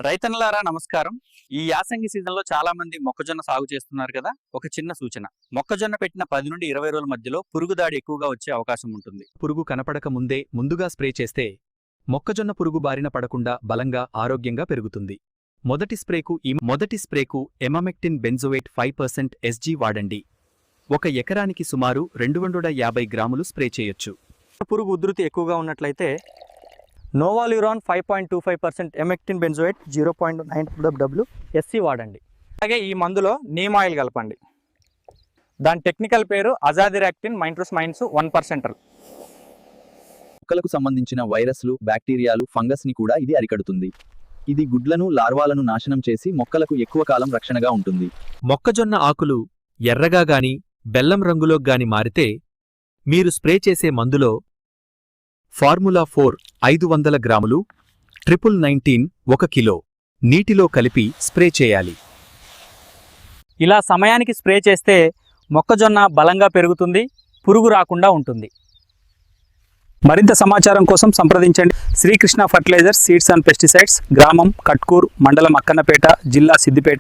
రైతన్నలారా నమస్కారం. ఈ యాసంగి సీజన్లో చాలా మంది మొక్కజొన్న సాగు చేస్తున్నారు కదా. ఒక చిన్న సూచన, మొక్కజొన్న పెట్టిన 10 నుండి 20 రోజుల మధ్యలో పురుగు దాడి ఎక్కువగా వచ్చే అవకాశం ఉంటుంది. పురుగు కనపడక ముందే ముందుగా స్ప్రే చేస్తే మొక్కజొన్న పురుగు బారిన పడకుండా బలంగా ఆరోగ్యంగా పెరుగుతుంది. మొదటి స్ప్రేకు ఎమామెక్టిన్ బెంజోయేట్ 5% SG వాడండి. 1 ఎకరానికి సుమారు 250 గ్రాములు స్ప్రే చేయొచ్చు. పురుగు ఉధృతి ఎక్కువగా ఉన్నట్లయితే నోవాల్యూరాన్ 5.25%, ఎమెక్టిన్ బెంజోయేట్ 0.9 SC వాడండి. అలాగే ఈ మందులో నీమ్ ఆయిల్ కలపండి. దాని టెక్నికల్ పేరు అజాదిరాక్టిన్ -1%. మొక్కలకు సంబంధించిన వైరస్లు, బ్యాక్టీరియాలు, ఫంగస్ని కూడా ఇది అరికడుతుంది. ఇది గుడ్లను, లార్వాలను నాశనం చేసి మొక్కలకు ఎక్కువ కాలం రక్షణగా ఉంటుంది. మొక్కజొన్న ఆకులు ఎర్రగా గాని బెల్లం రంగులోకి గాని మారితే మీరు స్ప్రే చేసే మందులో ఫార్ములా 4 500 గ్రాములు, 1919 1 కిలో నీటిలో కలిపి స్ప్రే చేయాలి. ఇలా సమయానికి స్ప్రే చేస్తే మొక్కజొన్న బలంగా పెరుగుతుంది, పురుగు రాకుండా ఉంటుంది. మరింత సమాచారం కోసం సంప్రదించండి Srikrishna fertilizers, seeds and pesticides, గ్రామం కట్కూర్, మండలం అక్కన్నపేట, జిల్లా సిద్దిపేట.